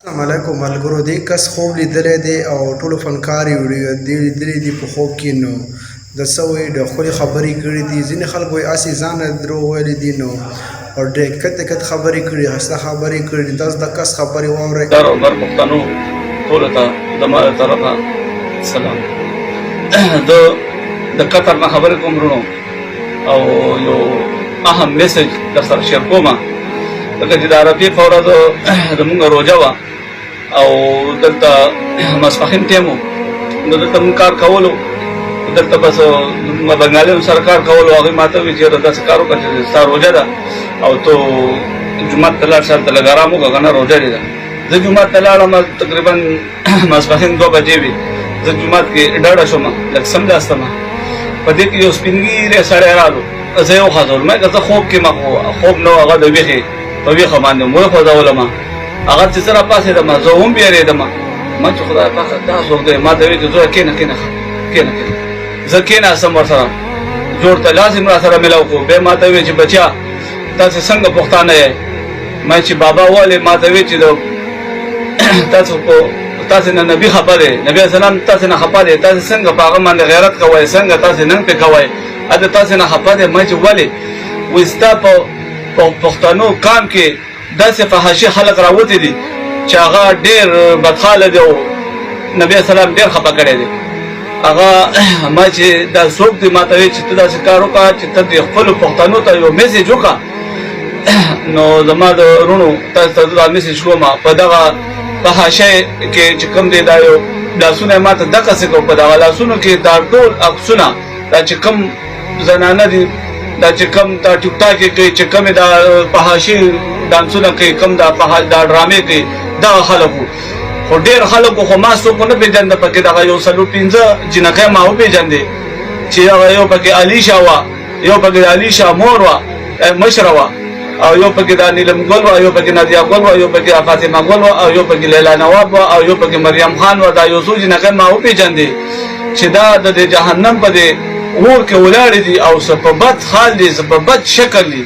السلام علیکم ملګرو دې کس خوب لیدلی دی او ټولو فنکار یې ویډیو دې لیدلی دي په خوب کې نو د څه وایي د ښکلې خبرې کړي دي ځینې خلک وایي هسې ځان نه دروغ ویلي دي نو او ډېر کت خبرې کړي ښایسته خبرې کړي دي تاسو د کس خبرې واورئ در پښتنو ټولو ته زما له طرفه سلام د قطر نه خبرې کوم ورونو او یو اهم میسج درسره شیر کومه لکه چې د عرفې په ورځ زموږ روژه وه او دلته ماسپښین ټایم و نو دلته موږ کار کولو دلته بس بنګالیانو سره کار کولو هغوی ما ته وویل چې یاره داسې کار وکړه چې ستا روژه ده او تو جومات ته لاړ شه هلته لږ ارام وکړه که نه روژه دې ده زه جومات ته لاړم تقریبا ماسپښین 2 بجې وې زه جومات کې ډډه شوم لږ سمداستمه په دې کې یو سپین ږیری سړی راغلو زه یې وخځولم مې که زه خوب کې ما خو خوب نه و هغه د ویښې په ویښه باندې مو وخوځولم هغه چې زه راپاڅېدم زه هم بیارېدم ما چې خدای پاکه دا څوک دی ما ته ویل چې زویه کښېنه زه کښېناستم ورسره جوړ ته لاس یې راسره میلاو کړو بیا ما ته ویل چې بچیا تاسې څنګه پښتانه یې ما چې بابا ولې ما ته ویل چې تاسې نه نبي خفه دی نبي اسلام تاسې نه خفه دی تاسې څنګه په هغه باندې غیرت کوئ څنګه تاسې ننګ پې کوئ اته تاسې نه خفه دی ما چې ولې وایي ستا په پښتنو کام کې داسې فحاشي خلک راوتي دي چې هغه ډېر بدخاله دی او نبي اسلام ډېر خفه کړی دی هغه ما چې دا څوک دی ما ته وایي چې ته داسې کار وکړه چې ته د خپلو پښتنو ته یو میسیج وکړه نو زما د وروڼو تاسو ته دا میسیج کوم په دغه فحاشۍ کې چې کوم دی دا یو لاسونه یې ما ته دقسې کړو په دغه لاسونو کې دا ټول عکسونه دا چې کوم زنانه دي دا چې کوم دا ټیک ټاک کوي چې کومې دا فحاشي ډانسونه کوي کوم دا ډرامې کوي دغه خلکو خو ډېر خلکو خو ما څوک ونه پېژانده پکې دغه یو 4-5 جینکۍ ما وپېژندې چې هغه یو پکې علیشه وه یو پکې د علیشه مور وه مشره وه او یو پکې د نیلم ګل وه یو پکې نادیه ګل وه یو پکې فاطمه ګل وه او یو پکې لیلا نواب وه او یو پکې مریم خان وه دا یو څو جینکۍ ما وپېژندې چې دا د جهنم په دې اور کې ولاړې دي او څه په بد حال دي څه په بد شکل دي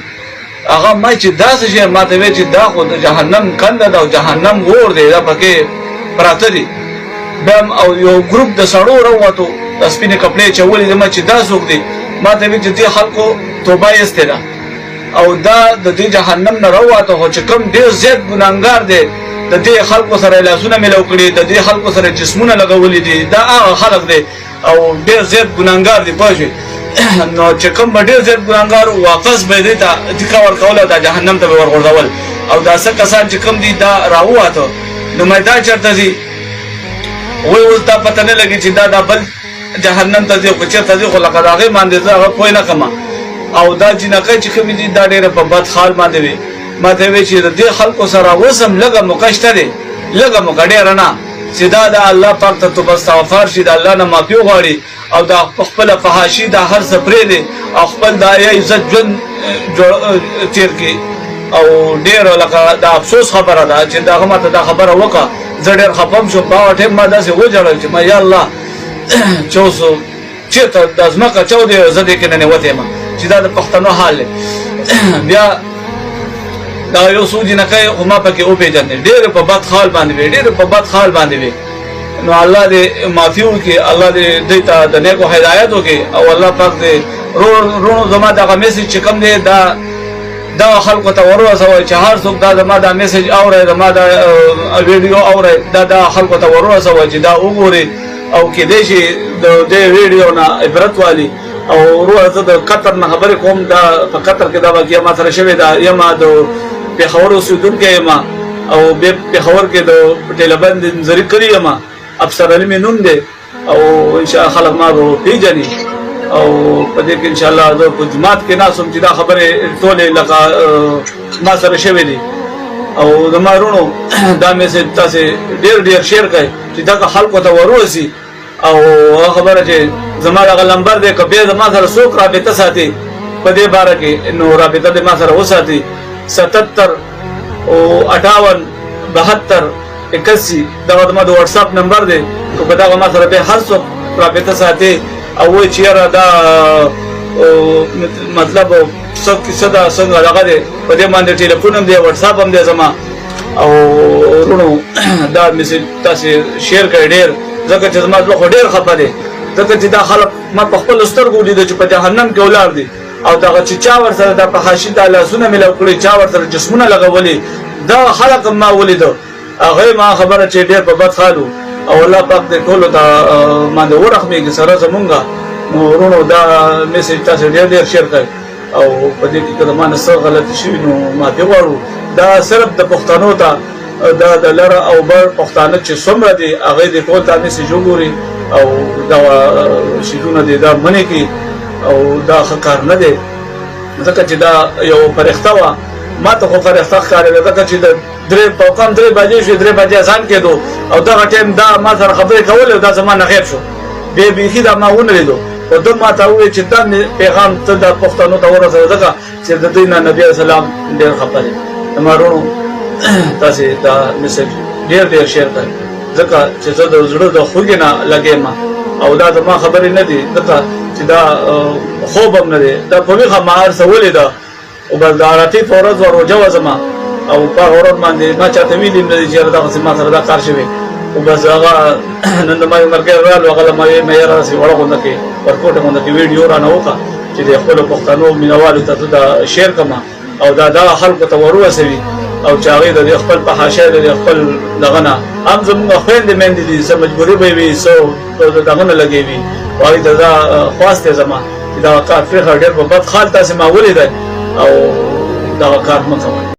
هغه ما چې داسې شی ما ته ویل چې دا خو د جهنم کنده ده او جهنم اور دی دا پکې پراته دي بیا او یو ګروپ د سړو راووتو د سپینې کپړې چولې دي ما چې دا څوک دی ما ته ویل چې دې خلکو توبه ایستې ده او دا د دې جهنم نه راووتو خو چې کوم ډېر زیات ګناهګار دی د دې خلکو سره لاسونه میلاو کړي د دې خلکو سره جسمونه لګولي دي دا هغه خلک دی او ډېر زیات ګناهګار دي پوه شوې نو چې کوم به ډېر زیات ګناهګار واپس به یې دې ته ټیکه ورکول او دا جهنم ته به ورغورځول او دا څه کسان چې کوم دي دا راووته نو مې دا چېرته ځي وایي اوس دا پته نه لګي چې دا بل جهنم ته ځي خو چېرته ځي خو لکه د هغې باندې زه هغه پوه نه کړم او دا جینکۍ چې کومې دي دا ډېره په بد حال باندې وي ما ته وایي چې د دې خلکو سره اوس هم لږه موقع شته دی لږه موقع ډېره نه چې دا د الله پاک ته توبه استغفار شي د الله نه معافي وغواړي او دا خپله فحاشي دا هر څه پرېږدي او خپل دا عزت ژوند تېر کړي او ډېر لکه د افسوس خبره ده چې دغه ما ته دا خبره وکړه زه ډېر خفه هم شوم په هغه ټایم ما داسې وژړل چې ما یا الله چې اوس چېرته دا ځمکه چاودې زه دې کې ننوتې یم چې دا د پښتنو حال دی بیا دا یو څو جینکۍ خو ما پکې وپېژندې ډېرې په بد حال باندې وې ډېرې په بد حال باندې وې نو الله دې معافي وکړي الله دې دوی ته د نیکو هدایت وکړي او الله پاک دې وروڼو زما دغه میسج چې کوم دی دا خلکو ته ورورسوئ چې هر څوک دا زما دا میسج اورئ زما دا ویډیو اورئ دا خلکو ته ورورسوئ چې دا وګورئ او کېدای شي د دې ویډیو نه عبرت والي او وروره زه د قطر نه خبرې کوم دا په قطر کې دا واقعه ما سره شوې ده یم د پېښور اوسېدونکی یم او پېښور کې د ټیلبند نظري کړي یم افسر علي مې نوم دی او انشاءالله خلک ما به پیژني او په دې کې انشاءالله زه په جومات کې ناست وم چې دا خبرې ټولې لکه ما سره شوې دي او زما وروڼو دا میسج تاسې ډېر شیر کړئ چې دغه خلکو ته ورورسي او هغه خبره چې زما دغه نمبر دی که بیا زما سره څوک رابطه ساتي په دې باره کې نو رابطه دې ما سره وساتي 77 او 58 72 81 دغه زما د وټساپ نمبر دی که په دغه ما سره بیا هر څوک رابطه ساتي او وایي چې یاره دا مطلب څه کیسه ده څنګه دغه دی په دې باندې ټلیفون هم دی وټساپ هم دی زما او ورونو دا میسج تاسو شیر کړئ ډېر ځکه چې زما زړه خو ډېر خفه دی ځکه چې دا خلک ما په خپلو سترګو لیده چې په جهنم کې ولاړ دي او دغه چې چا ورسره دا په حاشي دا لاسونه میلاو کړي چا ورسره جسمونه لګولي دا خلک ما ولیدو هغه ما خبره چې ډېر په بد حال او الله پاک دې ټولو ته باندې ورحمېږي سره زمونږ نو ورونو دا میسج تاسو ډېر شیر کړئ او په دې کې که د ما نه څه غلطي شوي نو معافي غواړو دا صرف د پښتنو ته دا د لره او بر پښتانه چې څومره دي هغې دې ټول ته میسج وګوري او دا شیدونه دې دا منې کړي او دا ښه کار نه دی ځکه چې دا یو فرښته وه ما ته خو فرښته ښکارېده ځکه چې د کم 3 بجې شوې 3 بجې اذان کېدو او دغه ټایم دا ما سره خبرې کولې دا زما نه غیب شو بیا بیخي دا ما ونه لیدو او ده ما ته وویل چې دا پیغام ته د پښتنو ته ورسوه ځکه چې د دوی نه نبي علیه السلام ډېر خفه دی زما وروڼو تاسې دا میسج ډېر شیر کړئ ځکه چې زه د زړه د خوږې نه لګېم او دا زما خبرې نه دي ځکه چې دا خوب هم نه دی دا په ویښه ما هر څه ولیده او بس د عرفې په ورځ وه روژه وه زما او په هغه ورځ باندې ما چاته ویلي نه دي چې یاره دغسې ما سره دا کار شوی او بس هغه نن د ما یو ملګری رالو هغه له ما ویل مې یاره داسې وړه غونډه کې ورکوټه غونډه کې ویډیو رانه وکړه چې د خپلو پښتنو مینوالو ته دا شیر کړم او دا خلکو ته ور ورسوي او چې هغې د خپل په حاشیه د خپل دغه نه هم زمونږ خویندې میندې دي څه مجبوري به وي څه دغه نه لګې وي او هغې ته دا خواست دی زما چې دغه کار پرېښه ډېر په بد حال تاسې ما ولیدی او دغه کار مه کوئ